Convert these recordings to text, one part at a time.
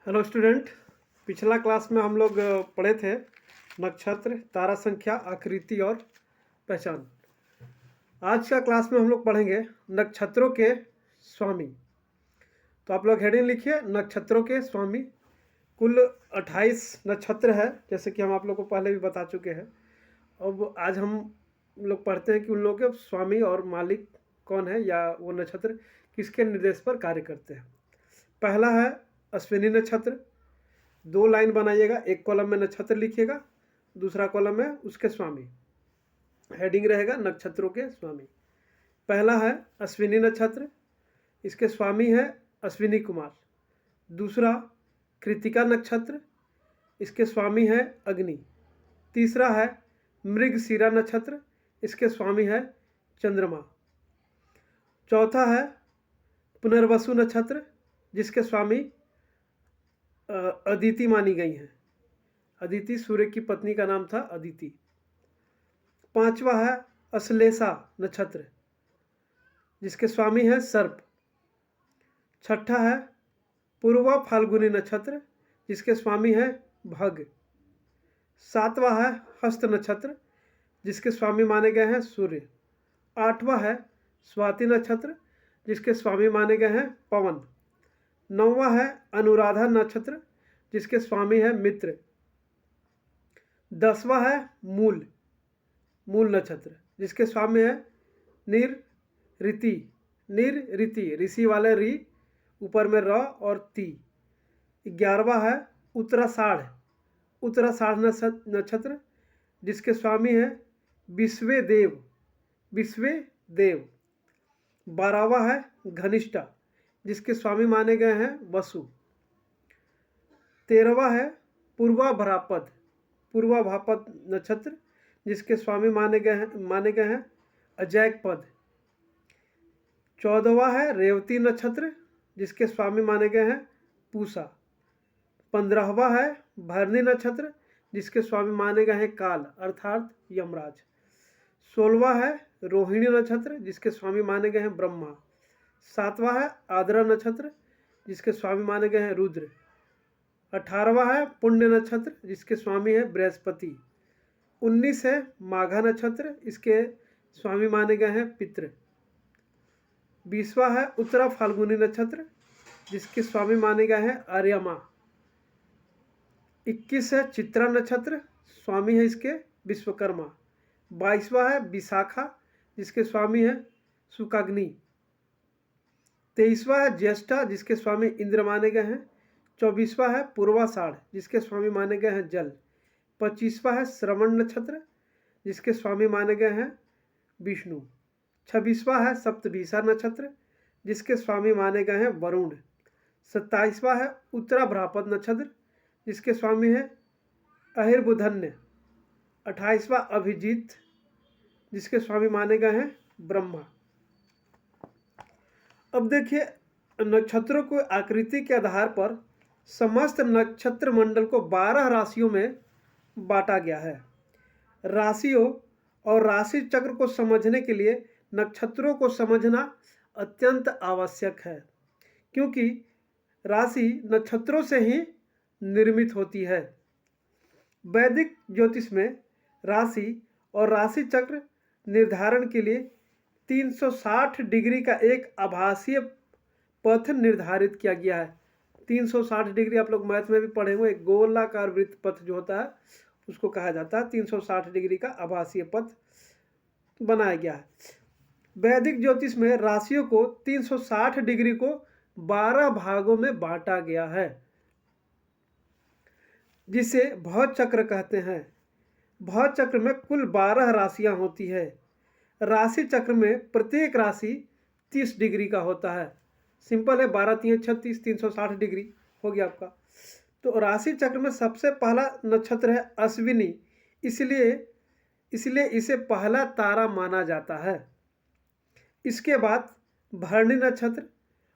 Hello student. पिछला class में हम लोग पढ़े थे नक्षत्र, तारा संख्या, आकृति और पहचान। आज का क्लास में हम लोग पढ़ेंगे नक्षत्रों के स्वामी। तो आप लोग हेडिंग लिखिए, नक्षत्रों के स्वामी। कुल 28 नक्षत्र है, जैसे कि हम आप लोग को पहले भी बता चुके हैं। अब आज हम लोग पढ़ते हैं कि उन लोगों के स्वामी और मालिक कौन है, या वो नक्षत्र किसके निर्देश पर कार्य करते हैं। पहला है अश्विनी नक्षत्र। 2 लाइन बनाइएगा, एक कॉलम में नक्षत्र लिखिएगा, दूसरा कॉलम में उसके स्वामी। हेडिंग रहेगा नक्षत्रों के स्वामी। पहला है अश्विनी नक्षत्र, इसके स्वामी है अश्विनी कुमार। दूसरा कृतिका नक्षत्र, इसके स्वामी है अग्नि। तीसरा है मृगशिरा नक्षत्र, इसके स्वामी है चंद्रमा। चौथा है पुनर्वसु नक्षत्र, जिसके स्वामी अदिति मानी गई हैं। अदिति, सूर्य की पत्नी का नाम था अदिति। पांचवा है अश्लेषा नक्षत्र, जिसके स्वामी है सर्प। छठा है पूर्वा फाल्गुनी नक्षत्र, जिसके स्वामी है भग। सातवां है हस्त नक्षत्र, जिसके स्वामी माने गए हैं सूर्य। आठवां है स्वाति नक्षत्र, जिसके स्वामी माने गए हैं पवन। नौवां है अनुराधा नक्षत्र, जिसके स्वामी है मित्र। 10वां है मूल नक्षत्र, जिसके स्वामी है निरृति। ऋषि वाले री, ऊपर में र और ती। 11वां है उत्तराषाढ़ नक्षत्र, जिसके स्वामी है विश्वे देव। 12वां है घनिष्ठा, जिसके स्वामी माने गए हैं वसु। 13वां है पूर्वा भापद नक्षत्र, जिसके स्वामी माने गए हैं अजैक पद। 14वां है रेवती नक्षत्र, जिसके स्वामी माने गए हैं पूषा। 15वां है भरणी नक्षत्र, जिसके स्वामी माने गए हैं काल अर्थात यमराज। 16वां है रोहिणी नक्षत्र, जिसके स्वामी माने गए हैं ब्रह्मा। 7वां है आद्रा नक्षत्र, जिसके स्वामी माने गए हैं रुद्र। 18वां है पुण्य नक्षत्र, जिसके स्वामी है बृहस्पति। 19 है माघा नक्षत्र, इसके स्वामी माने गए हैं पितृ। 20वां है उत्तरा फाल्गुनी नक्षत्र, जिसके स्वामी माने गए हैं आर्यमा। 21 है चित्रा नक्षत्र, स्वामी है इसके विश्वकर्मा। 22वां है विशाखा, जिसके स्वामी है सुकाग्नि। 23वां है ज्येष्ठा, जिसके स्वामी इंद्र माने गए हैं। 24वां है पूर्वाषाढ़, जिसके स्वामी माने गए हैं जल। 25वां है श्रवण नक्षत्र, जिसके स्वामी माने गए हैं विष्णु। 26वां है सप्तभीषा नक्षत्र, जिसके स्वामी माने गए हैं वरुण। 27वां है उत्तरा भाद्रपद नक्षत्र, जिसके स्वामी है अहिर्बुधन्य। 28वां अभिजीत, जिसके स्वामी माने गए हैं ब्रह्मा। अब देखिए, नक्षत्रों को आकृति के आधार पर समस्त नक्षत्र मंडल को 12 राशियों में बांटा गया है। राशियों और राशि चक्र को समझने के लिए नक्षत्रों को समझना अत्यंत आवश्यक है, क्योंकि राशि नक्षत्रों से ही निर्मित होती है। वैदिक ज्योतिष में राशि और राशि चक्र निर्धारण के लिए 360 डिग्री का एक आभासीय पथ निर्धारित किया गया है। 360 डिग्री आप लोग मैथ में भी पढ़े हुए, एक गोलाकार वृत्त पथ जो होता है उसको कहा जाता है। 360 डिग्री का आभासीय पथ बनाया गया है। वैदिक ज्योतिष में राशियों को 360 डिग्री को 12 भागों में बांटा गया है, जिसे भवचक्र कहते हैं। भवचक्र में कुल 12 राशियां होती है। राशि चक्र में प्रत्येक राशि 30 डिग्री का होता है। सिंपल है, 12 3 36, 360 डिग्री हो गया आपका। तो राशि चक्र में सबसे पहला नक्षत्र है अश्विनी, इसलिए इसे पहला तारा माना जाता है। इसके बाद भरणी नक्षत्र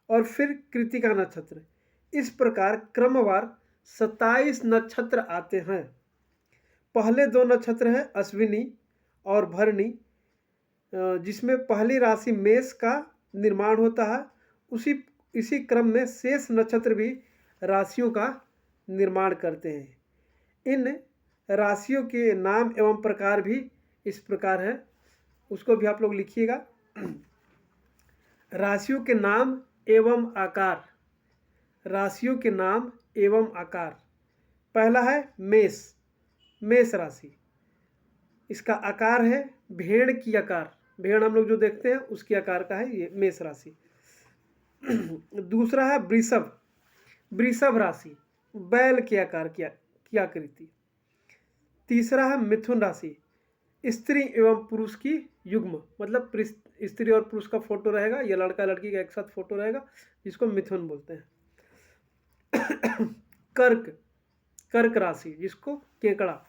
और फिर कृतिका नक्षत्र। इस प्रकार क्रमवार 27 नक्षत्र आते हैं। पहले 2 नक्षत्र है अश्विनी और भरणी, जिसमें पहली राशि मेष का निर्माण होता है। इसी क्रम में शेष नक्षत्र भी राशियों का निर्माण करते हैं। इन राशियों के नाम एवं प्रकार भी इस प्रकार है, उसको भी आप लोग लिखिएगा। राशियों के नाम एवं आकार। राशियों के नाम एवं आकार। पहला है मेष। मेष राशि, इसका आकार है भेड़ की आकार। भेड़ हम लोग जो देखते हैं उसके आकार का है ये मेष राशि। दूसरा है वृषभ। वृषभ राशि, बैल के आकार की आकृति। तीसरा है मिथुन राशि, स्त्री एवं पुरुष की युग्म, मतलब स्त्री और पुरुष का फोटो रहेगा या लड़का लड़की का एक साथ फोटो रहेगा, जिसको मिथुन बोलते हैं। कर्क, कर्क राशि, जिसको केकड़ा।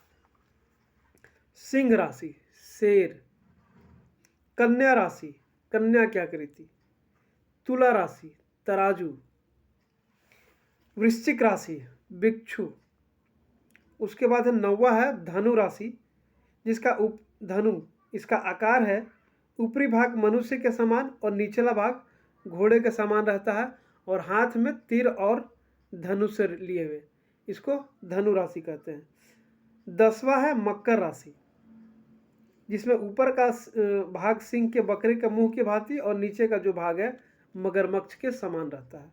सिंह राशि, शेर। कन्या राशि, कन्या की आकृति। तुला राशि, तराजू। वृश्चिक राशि, बिच्छू। उसके बाद है 9वां है धनु राशि, जिसका धनु, इसका आकार है ऊपरी भाग मनुष्य के समान और निचला भाग घोड़े के समान रहता है और हाथ में तीर और धनुष लिए हुए, इसको धनु राशि कहते हैं। 10वां है मकर राशि, जिसमें ऊपर का भाग सिंह के बकरे के मुंह की भांति और नीचे का जो भाग है मगरमच्छ के समान रहता है।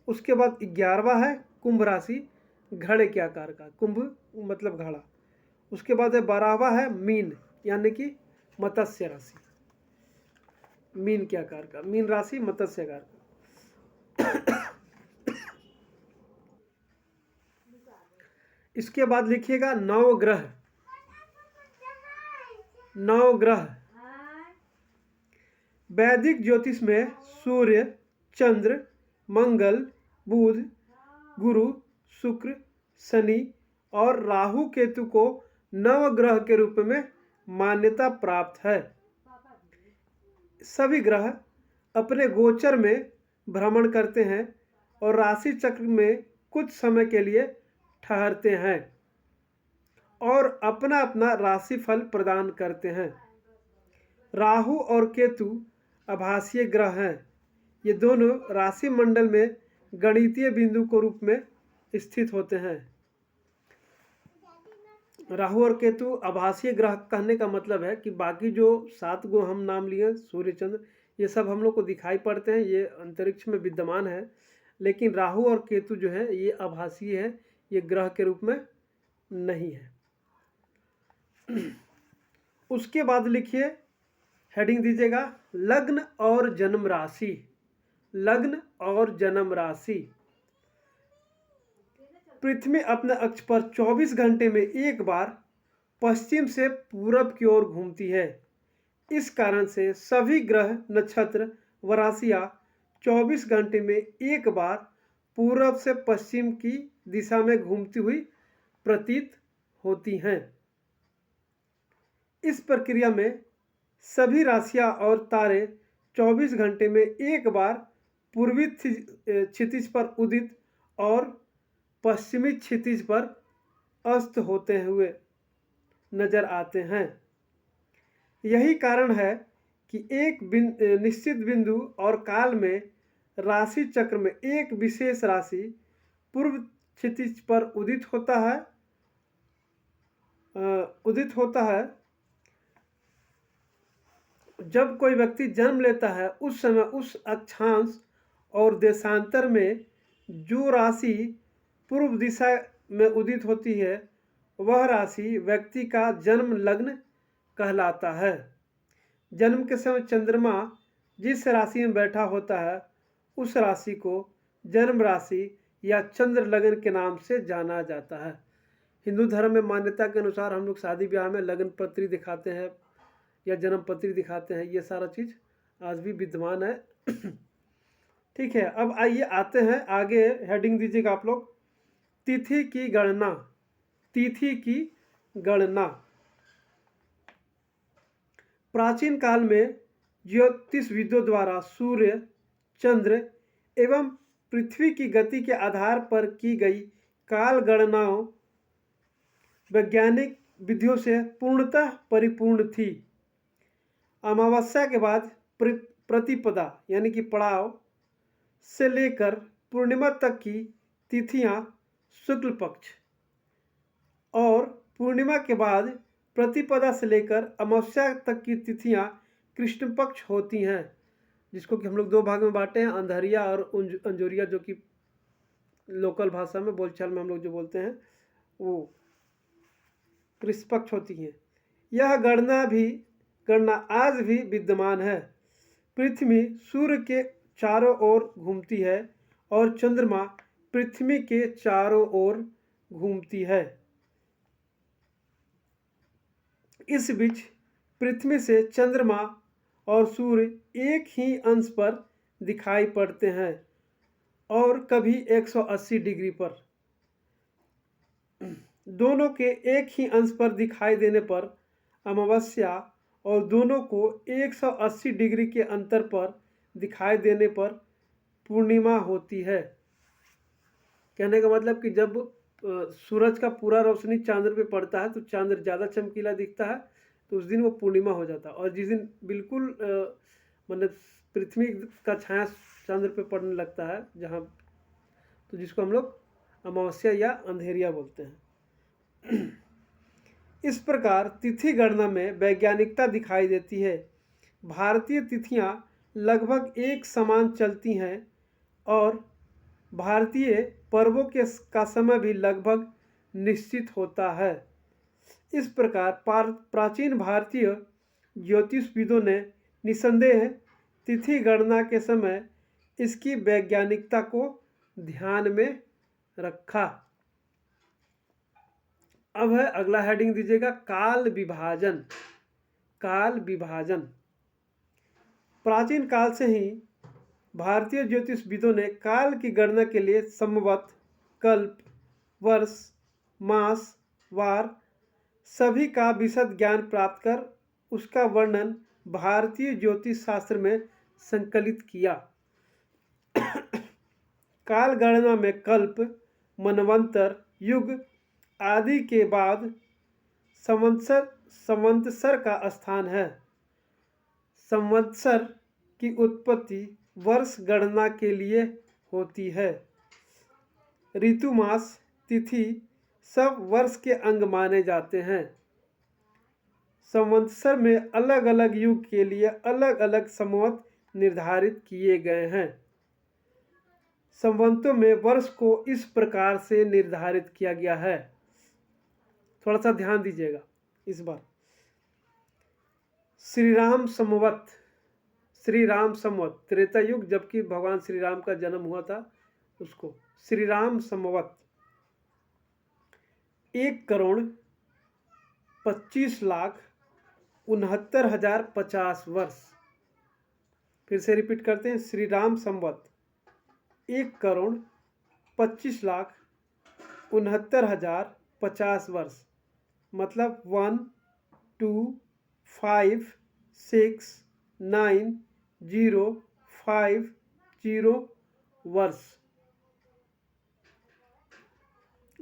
उसके बाद 11वां है कुंभ राशि, घड़े के आकार का, कुंभ मतलब घड़ा। उसके बाद है 12वां है मीन, यानी कि मत्स्य राशि, मीन के आकार का, मीन राशि मत्स्य आकार का। इसके बाद लिखिएगा नवग्रह। नवग्रह वैदिक ज्योतिष में सूर्य, चंद्र, मंगल, बुध, गुरु, शुक्र, शनि और राहु केतु को नवग्रह के रूप में मान्यता प्राप्त है। सभी ग्रह अपने गोचर में भ्रमण करते हैं और राशि चक्र में कुछ समय के लिए ठहरते हैं और अपना अपना राशिफल प्रदान करते हैं। राहु और केतु आभासीय ग्रह हैं। ये दोनों राशि मंडल में गणितीय बिंदु के रूप में स्थित होते हैं। राहु और केतु आभासीय ग्रह कहने का मतलब है कि बाकी जो 7 गो हम नाम लिए, सूर्य, चंद्र, ये सब हम लोग को दिखाई पड़ते हैं, ये अंतरिक्ष में विद्यमान है, लेकिन राहु और केतु जो है ये आभासीय है, ये ग्रह के रूप में नहीं है। उसके बाद लिखिए, हेडिंग दीजिएगा लग्न और जन्म राशि। लग्न और जन्म राशि। पृथ्वी अपने अक्ष पर 24 घंटे में एक बार पश्चिम से पूरब की ओर घूमती है। इस कारण से सभी ग्रह, नक्षत्र व राशियां 24 घंटे में एक बार पूरब से पश्चिम की दिशा में घूमती हुई प्रतीत होती हैं। इस प्रक्रिया में सभी राशियां और तारे 24 घंटे में एक बार पूर्वी क्षितिज पर उदित और पश्चिमी क्षितिज पर अस्त होते हुए नजर आते हैं। यही कारण है कि एक निश्चित बिंदु और काल में राशि चक्र में एक विशेष राशि पूर्व क्षितिज पर उदित होता है। जब कोई व्यक्ति जन्म लेता है उस समय उस अक्षांश और देशांतर में जो राशि पूर्व दिशा में उदित होती है वह राशि व्यक्ति का जन्म लग्न कहलाता है। जन्म के समय चंद्रमा जिस राशि में बैठा होता है उस राशि को जन्म राशि या चंद्र लग्न के नाम से जाना जाता है। हिंदू धर्म में मान्यता के अनुसार हम लोग शादी ब्याह में लग्न पत्री दिखाते हैं या जन्म पत्री दिखाते हैं, ये सारा चीज़ आज भी विद्यमान है। ठीक है, अब आइए आते हैं आगे। हेडिंग दीजिएगा आप लोग, तिथि की गणना। तिथि की गणना। प्राचीन काल में ज्योतिषविदों द्वारा सूर्य, चंद्र एवं पृथ्वी की गति के आधार पर की गई काल गणनाओं वैज्ञानिक विधियों से पूर्णतः परिपूर्ण थी। अमावस्या के बाद प्रतिपदा यानी कि पड़ाव से लेकर पूर्णिमा तक की तिथियां शुक्ल पक्ष और पूर्णिमा के बाद प्रतिपदा से लेकर अमावस्या तक की तिथियां कृष्ण पक्ष होती हैं, जिसको कि हम लोग दो भाग में बांटे हैं, अंधरिया और अंजोरिया, जो कि लोकल भाषा में बोलचाल में हम लोग जो बोलते हैं वो कृष्ण पक्ष होती हैं। यह गणना आज भी विद्यमान है। पृथ्वी सूर्य के चारों ओर घूमती है और चंद्रमा पृथ्वी के चारों ओर घूमती है। इस बीच पृथ्वी से चंद्रमा और सूर्य एक ही अंश पर दिखाई पड़ते हैं और कभी 180 डिग्री पर। दोनों के एक ही अंश पर दिखाई देने पर अमावस्या और दोनों को 180 डिग्री के अंतर पर दिखाई देने पर पूर्णिमा होती है। कहने का मतलब कि जब सूरज का पूरा रोशनी चांद पे पड़ता है तो चांद ज़्यादा चमकीला दिखता है, तो उस दिन वो पूर्णिमा हो जाता है। और जिस दिन बिल्कुल मतलब पृथ्वी का छाया चांद पे पड़ने लगता है जहाँ, तो जिसको हम लोग अमावस्या या अंधेरिया बोलते हैं। इस प्रकार तिथि गणना में वैज्ञानिकता दिखाई देती है। भारतीय तिथियां लगभग एक समान चलती हैं और भारतीय पर्वों का समय भी लगभग निश्चित होता है। इस प्रकार प्राचीन भारतीय ज्योतिषविदों ने निसंदेह तिथि गणना के समय इसकी वैज्ञानिकता को ध्यान में रखा। अब है अगला हेडिंग दीजिएगा, काल विभाजन। काल विभाजन प्राचीन काल से ही भारतीय ज्योतिषविदों ने काल की गणना के लिए संवत, कल्प, वर्ष, मास, वार सभी का विशद ज्ञान प्राप्त कर उसका वर्णन भारतीय ज्योतिष शास्त्र में संकलित किया। काल गणना में कल्प, मनवंतर, युग आदि के बाद संवत्सर का स्थान है। संवत्सर की उत्पत्ति वर्ष गणना के लिए होती है। ऋतु, मास, तिथि सब वर्ष के अंग माने जाते हैं। संवत्सर में अलग अलग युग के लिए अलग अलग संवत निर्धारित किए गए हैं। संवतों में वर्ष को इस प्रकार से निर्धारित किया गया है, थोड़ा सा ध्यान दीजिएगा इस बार। श्री राम संवत त्रेता युग, जबकि भगवान श्री राम का जन्म हुआ था उसको श्री राम संवत 1,25,69,050 वर्ष। फिर से रिपीट करते हैं, श्री राम संवत 1,25,69,050 वर्ष, मतलब 1,2,5,6,9,050 वर्ष।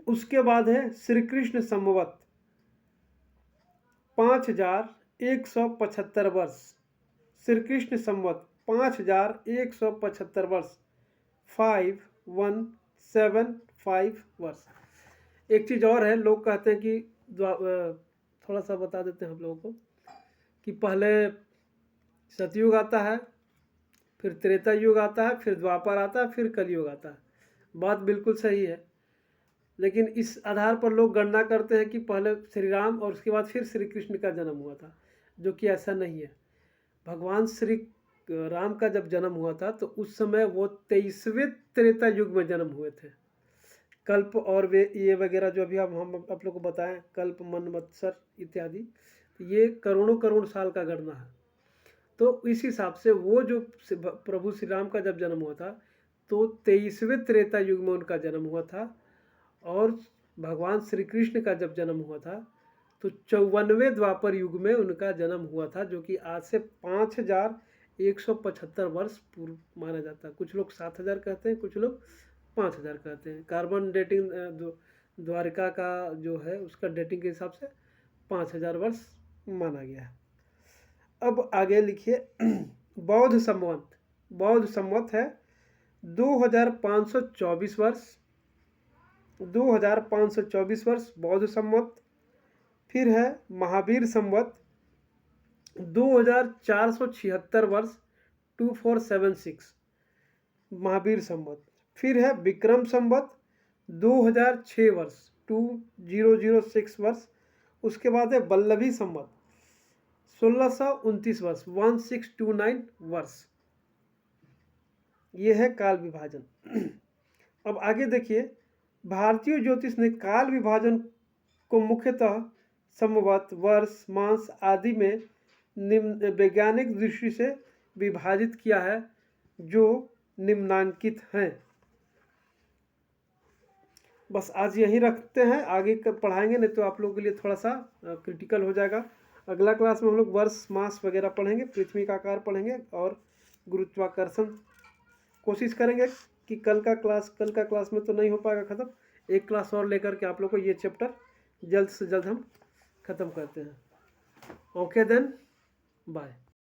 उसके बाद है श्री कृष्ण संवत 5,175 वर्ष। श्री कृष्ण संवत 5,175 वर्ष, 5,175 वर्ष। एक चीज़ और है, लोग कहते हैं कि थोड़ा सा बता देते हैं हम लोगों को कि पहले सतयुग आता है, फिर त्रेता युग आता है, फिर द्वापर आता है, फिर कलयुग आता है। बात बिल्कुल सही है, लेकिन इस आधार पर लोग गणना करते हैं कि पहले श्री राम और उसके बाद फिर श्री कृष्ण का जन्म हुआ था, जो कि ऐसा नहीं है। भगवान श्री राम का जब जन्म हुआ था तो उस समय वो 23वें त्रेता युग में जन्म हुए थे। कल्प और वे ये वगैरह जो अभी हम आप लोग को बताएं, कल्प, मनवत्सर इत्यादि, ये करोड़ों करोड़ साल का गणना है। तो इस हिसाब से वो जो प्रभु श्री राम का जब जन्म हुआ था तो 23वें त्रेता युग में उनका जन्म हुआ था, और भगवान श्री कृष्ण का जब जन्म हुआ था तो 54वें द्वापर युग में उनका जन्म हुआ था, जो कि आज से 5,175 वर्ष पूर्व माना जाता है। कुछ लोग 7,000 कहते हैं, कुछ लोग 5,000 कहते हैं। कार्बन डेटिंग द्वारिका का जो है उसका डेटिंग के हिसाब से 5,000 वर्ष माना गया है। अब आगे लिखिए, बौद्ध संवत है 2,524 वर्ष। 2524 वर्ष बौद्ध संवत। फिर है महावीर संवत 2476 वर्ष 2476 महावीर संवत। फिर है विक्रम संवत 2006 वर्ष 2006 वर्ष। उसके बाद है वल्लभी संवत 1629 वर्ष 1629 वर्ष। ये है काल विभाजन। अब आगे देखिए, भारतीय ज्योतिष ने काल विभाजन को मुख्यतः संवत, वर्ष, मास आदि में निम्न वैज्ञानिक दृष्टि से विभाजित किया है, जो निम्नांकित हैं। बस आज यहीं रखते हैं, आगे पढ़ाएंगे, नहीं तो आप लोगों के लिए थोड़ा सा क्रिटिकल हो जाएगा। अगला क्लास में हम लोग वर्ष, मास वगैरह पढ़ेंगे, पृथ्वी का आकार पढ़ेंगे और गुरुत्वाकर्षण। कोशिश करेंगे कि कल का क्लास में तो नहीं हो पाएगा ख़त्म, एक क्लास और लेकर के आप लोग को ये चैप्टर जल्द से जल्द हम ख़त्म करते हैं। Okay then, bye.